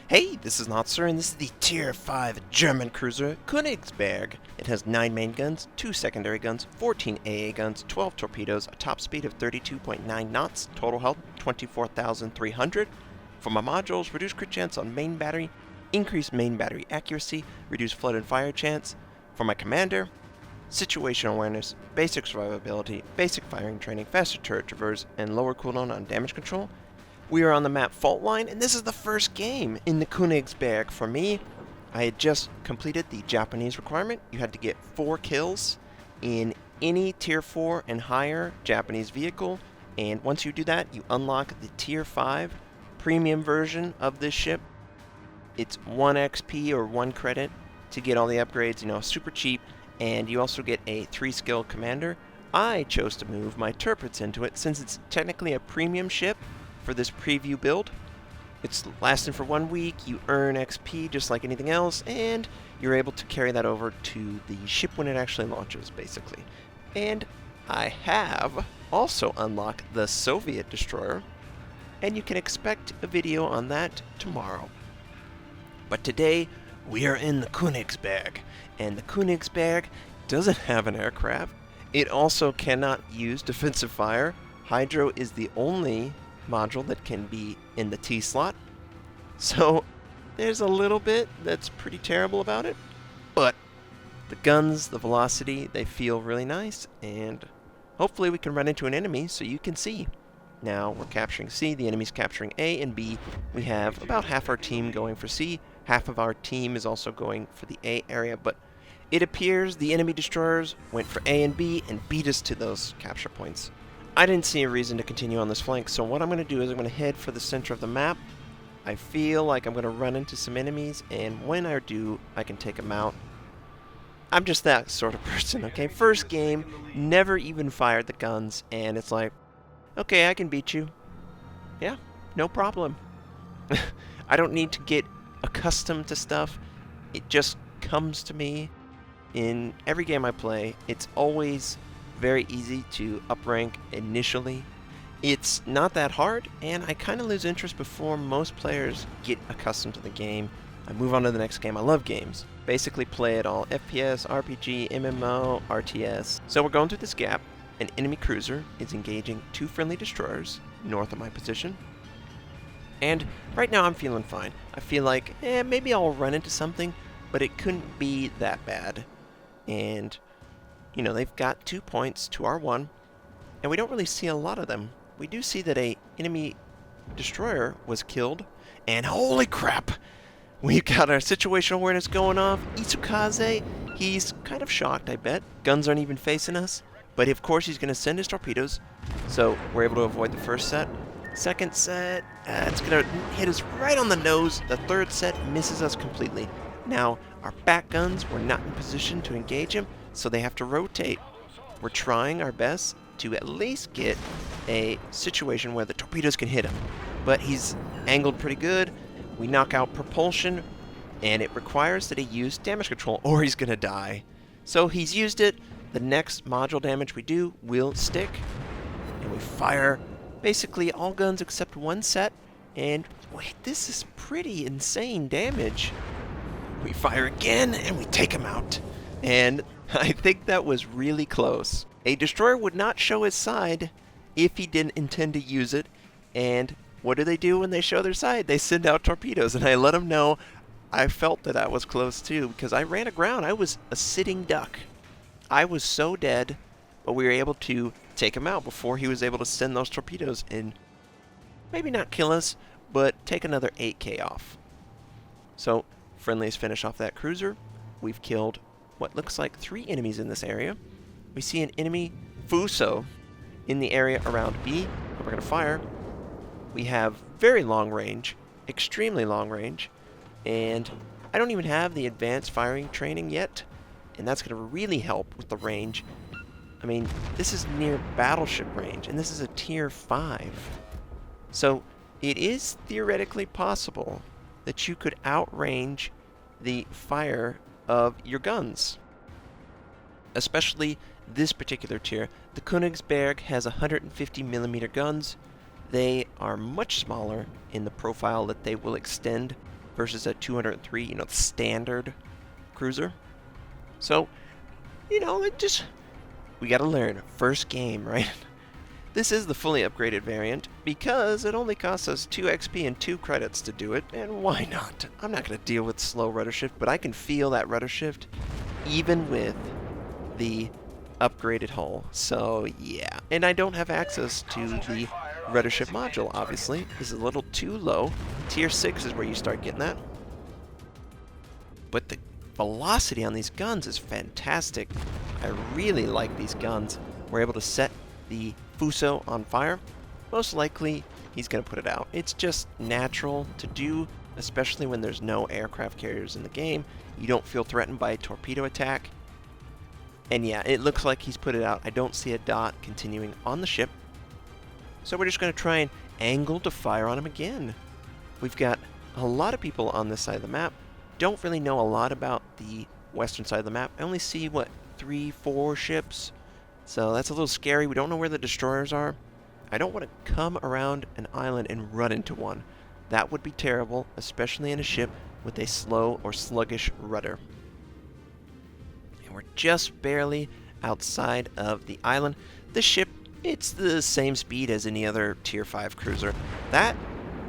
Hey, this is Notser, and this is the Tier 5 German cruiser Königsberg. It has 9 main guns, 2 secondary guns, 14 AA guns, 12 torpedoes, a top speed of 32.9 knots, total health 24,300. For my modules, reduce crit chance on main battery, increase main battery accuracy, reduce flood and fire chance. For my commander, situational awareness, basic survivability, basic firing training, faster turret traverse, and lower cooldown on damage control. We are on the map Fault Line, and this is the first game in the Königsberg for me. I had just completed the Japanese requirement. You had to get 4 kills in any Tier 4 and higher Japanese vehicle, and once you do that, you unlock the Tier 5 premium version of this ship. It's 1 XP or 1 credit to get all the upgrades, super cheap, and you also get a 3-skill commander. I chose to move my turrets into it since it's technically a premium ship. For this preview build, it's lasting for 1 week, you earn XP just like anything else, and you're able to carry that over to the ship when it actually launches, basically. And I have also unlocked the Soviet destroyer, and you can expect a video on that tomorrow. But today, we are in the Königsberg, and the Königsberg doesn't have an aircraft. It also cannot use defensive fire. Hydro is the only module that can be in the T slot. So there's a little bit that's pretty terrible about it, but the guns, the velocity, they feel really nice, and hopefully we can run into an enemy so you can see. Now we're capturing C, the enemy's capturing A and B. We have about half our team going for C, half of our team is also going for the A area, but it appears the enemy destroyers went for A and B and beat us to those capture points. I didn't see a reason to continue on this flank, so what I'm going to do is I'm going to head for the center of the map. I feel like I'm going to run into some enemies, and when I do, I can take them out. I'm just that sort of person, okay? First game, never even fired the guns, and it's like, okay, I can beat you. Yeah, no problem. I don't need to get accustomed to stuff. It just comes to me. In every game I play, it's always very easy to uprank initially. It's not that hard, and I kind of lose interest before most players get accustomed to the game. I move on to the next game. I love games. Basically play it all. FPS, RPG, MMO, RTS. So we're going through this gap. An enemy cruiser is engaging 2 friendly destroyers north of my position. And right now I'm feeling fine. I feel like, maybe I'll run into something, but it couldn't be that bad. And they've got 2 points to our 1, and we don't really see a lot of them. We do see that a enemy destroyer was killed, and holy crap! We've got our situational awareness going off. Isukaze, he's kind of shocked, I bet. Guns aren't even facing us, but of course he's going to send his torpedoes, so we're able to avoid the first set. Second set, it's going to hit us right on the nose. The third set misses us completely. Now, our back guns were not in position to engage him, so they have to rotate. We're trying our best to at least get a situation where the torpedoes can hit him, but he's angled pretty good. We knock out propulsion, and it requires that he use damage control or he's gonna die. So he's used it. The next module damage we do will stick, and we fire basically all guns except 1 set, and wait, this is pretty insane damage. We fire again, and we take him out. And I think that was really close. A destroyer would not show his side if he didn't intend to use it. And what do they do when they show their side? They send out torpedoes, and I let them know I felt that I was close too, because I ran aground. I was a sitting duck. I was so dead, but we were able to take him out before he was able to send those torpedoes and maybe not kill us, but take another 8k off. So, friendlies finish off that cruiser. We've killed what looks like 3 enemies in this area. We see an enemy Fuso in the area around B that we're going to fire. We have very long range, extremely long range, and I don't even have the advanced firing training yet, and that's going to really help with the range. I mean, this is near battleship range, and this is a Tier 5. So it is theoretically possible that you could outrange the fire of your guns. Especially this particular tier. The Königsberg has 150mm guns. They are much smaller in the profile that they will extend versus a 203, you know, standard cruiser. So, you know, we gotta learn. First game, right? This is the fully upgraded variant because it only costs us 2 XP and 2 credits to do it, and why not? I'm not gonna deal with slow rudder shift, but I can feel that rudder shift even with the upgraded hull. So yeah, and I don't have access to the rudder shift module, obviously. This is a little too low. Tier 6 is where you start getting that. But the velocity on these guns is fantastic. I really like these guns. We're able to set the Fuso on fire. Most likely, he's going to put it out. It's just natural to do, especially when there's no aircraft carriers in the game. You don't feel threatened by a torpedo attack. And yeah, it looks like he's put it out. I don't see a dot continuing on the ship. So we're just going to try and angle to fire on him again. We've got a lot of people on this side of the map. Don't really know a lot about the western side of the map. I only see, what, 3, 4 ships? So that's a little scary. We don't know where the destroyers are. I don't want to come around an island and run into one. That would be terrible, especially in a ship with a slow or sluggish rudder. And we're just barely outside of the island. The ship, it's the same speed as any other Tier 5 cruiser. That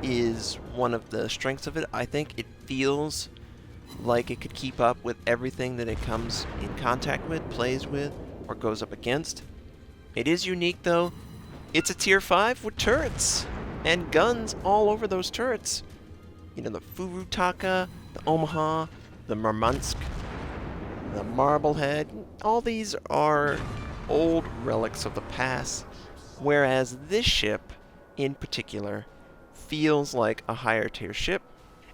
is one of the strengths of it. I think it feels like it could keep up with everything that it comes in contact with, plays with, or goes up against. It is unique though. It's a Tier 5 with turrets and guns all over those turrets. You know, the Furutaka, the Omaha, the Murmansk, the Marblehead. All these are old relics of the past, whereas this ship in particular feels like a higher tier ship,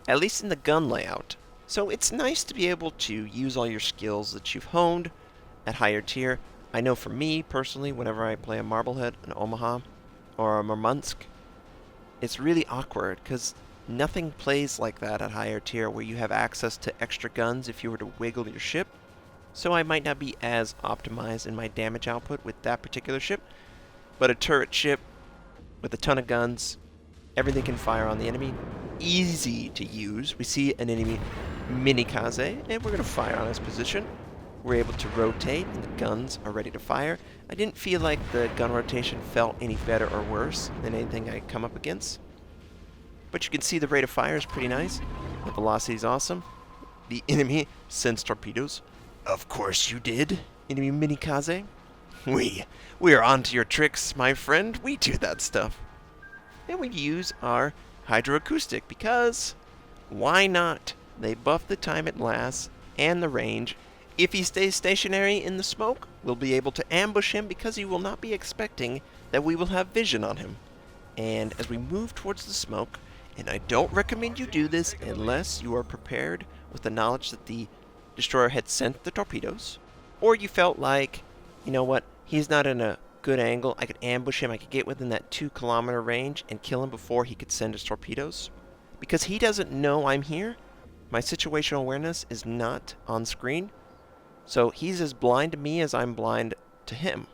at least in the gun layout. So it's nice to be able to use all your skills that you've honed at higher tier. I know for me, personally, whenever I play a Marblehead, an Omaha, or a Murmansk, it's really awkward, because nothing plays like that at higher tier, where you have access to extra guns if you were to wiggle your ship. So I might not be as optimized in my damage output with that particular ship, but a turret ship with a ton of guns, everything can fire on the enemy, easy to use. We see an enemy Minikaze, and we're going to fire on his position. We're able to rotate, and the guns are ready to fire. I didn't feel like the gun rotation felt any better or worse than anything I come up against. But you can see the rate of fire is pretty nice. The velocity is awesome. The enemy sends torpedoes. Of course you did, enemy Minikaze. We are onto your tricks, my friend. We do that stuff. And we use our hydroacoustic because why not? They buff the time it lasts and the range. If he stays stationary in the smoke, we'll be able to ambush him because he will not be expecting that we will have vision on him. And as we move towards the smoke, and I don't recommend you do this unless you are prepared with the knowledge that the destroyer had sent the torpedoes, or you felt like, you know what, he's not in a good angle, I could ambush him, I could get within that 2-kilometer range and kill him before he could send his torpedoes. Because he doesn't know I'm here, my situational awareness is not on screen, so he's as blind to me as I'm blind to him.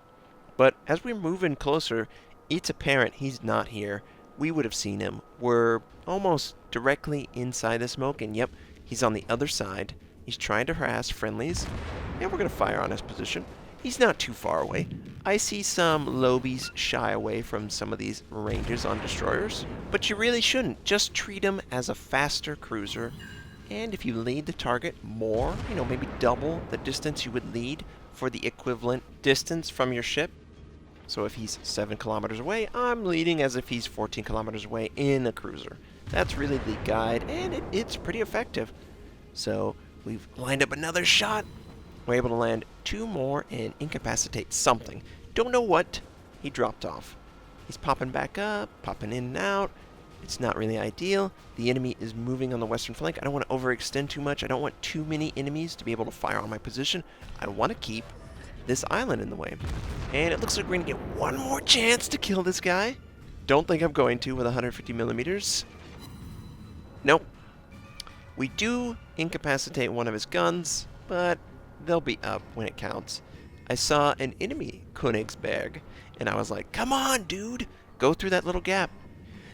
But as we move in closer, it's apparent he's not here. We would have seen him. We're almost directly inside the smoke, and yep, he's on the other side. He's trying to harass friendlies, and we're going to fire on his position. He's not too far away. I see some lobies shy away from some of these ranges on destroyers, but you really shouldn't. Just treat him as a faster cruiser, and if you lead the target more, you know, maybe double the distance you would lead for the equivalent distance from your ship. So if he's 7 kilometers away, I'm leading as if he's 14 kilometers away in a cruiser. That's really the guide, and it's pretty effective. So we've lined up another shot. We're able to land 2 more and incapacitate something. Don't know what. He dropped off. He's popping back up, popping in and out. It's not really ideal. The enemy is moving on the western flank. I don't want to overextend too much. I don't want too many enemies to be able to fire on my position. I want to keep this island in the way. And it looks like we're going to get one more chance to kill this guy. Don't think I'm going to with 150 millimeters. Nope. We do incapacitate one of his guns, but they'll be up when it counts. I saw an enemy Königsberg, and I was like, come on, dude, go through that little gap.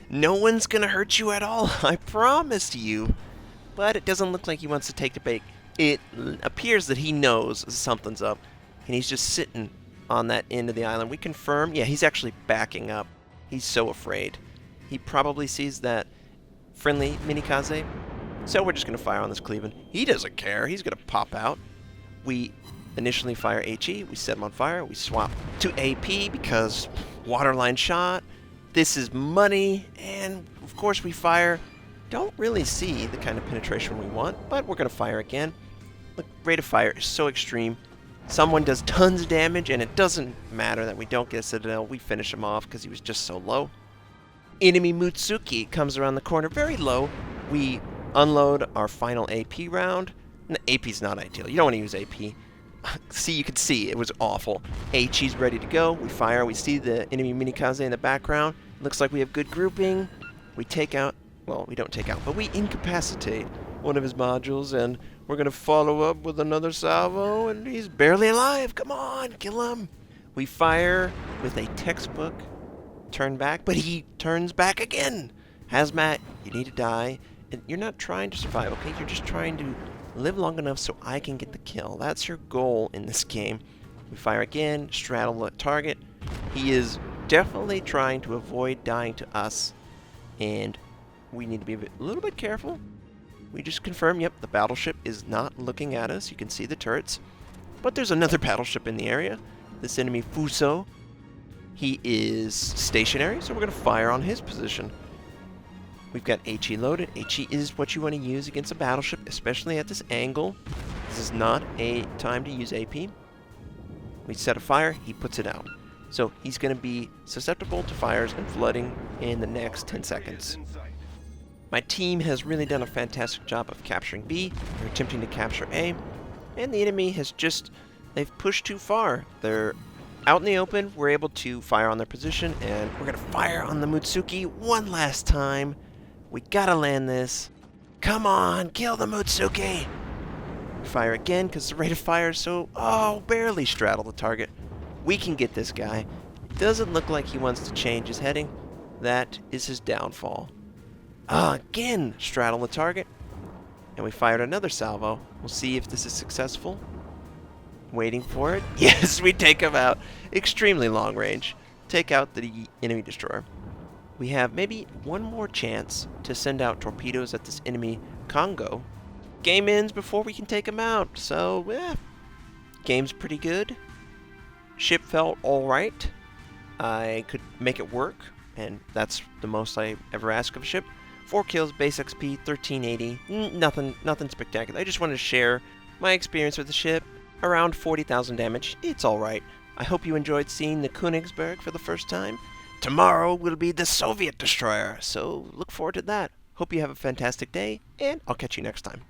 No one's gonna hurt you at all, I promise you. but it doesn't look like he wants to take the bait. It appears that he knows something's up, and he's just sitting on that end of the island. We confirm, yeah, he's actually backing up. He's so afraid. He probably sees that friendly minikaze, so we're just going to fire on this Cleveland. He doesn't care. He's going to pop out. We initially fire HE. We set him on fire. We swap to AP because waterline shot. This is money, and of course we fire. Don't really see the kind of penetration we want, but we're going to fire again. The rate of fire is so extreme. Someone does tons of damage, and it doesn't matter that we don't get a Citadel. We finish him off because he was just so low. Enemy Mutsuki comes around the corner very low. We unload our final AP round. AP's not ideal. You don't want to use AP. See, you can see it was awful. HE's ready to go. We fire. We see the enemy minikaze in the background. Looks like we have good grouping. We take out, well, we don't take out, but we incapacitate one of his modules, and we're going to follow up with another salvo, and he's barely alive. Come on, kill him. We fire with a textbook turn back, but he turns back again. Hazmat, you need to die, and you're not trying to survive, okay? You're just trying to live long enough so I can get the kill. That's your goal in this game. We fire again, straddle the target. He is definitely trying to avoid dying to us, and we need to be a little bit careful. We just confirm, yep, the battleship is not looking at us. You can see the turrets. But there's another battleship in the area. This enemy Fuso. He is stationary, so we're going to fire on his position. We've got HE loaded. HE is what you want to use against a battleship, especially at this angle. This is not a time to use AP. We set a fire, he puts it out. So he's going to be susceptible to fires and flooding in the next 10 seconds. My team has really done a fantastic job of capturing B. They're attempting to capture A. And the enemy has just, they've pushed too far. They're out in the open. We're able to fire on their position, and we're going to fire on the Mutsuki one last time. We got to land this. Come on, kill the Mutsuki. Fire again because the rate of fire is so, barely straddle the target. We can get this guy. Doesn't look like he wants to change his heading. That is his downfall. Again, straddle the target. And we fired another salvo. We'll see if this is successful. Waiting for it. Yes, we take him out. Extremely long range. Take out the enemy destroyer. We have maybe one more chance to send out torpedoes at this enemy Congo. Game ends before we can take him out. So, game's pretty good. Ship felt alright. I could make it work, and that's the most I ever ask of a ship. 4 kills, base XP, 1380. Nothing spectacular. I just wanted to share my experience with the ship. Around 40,000 damage. It's alright. I hope you enjoyed seeing the Königsberg for the first time. Tomorrow will be the Soviet destroyer, so look forward to that. Hope you have a fantastic day, and I'll catch you next time.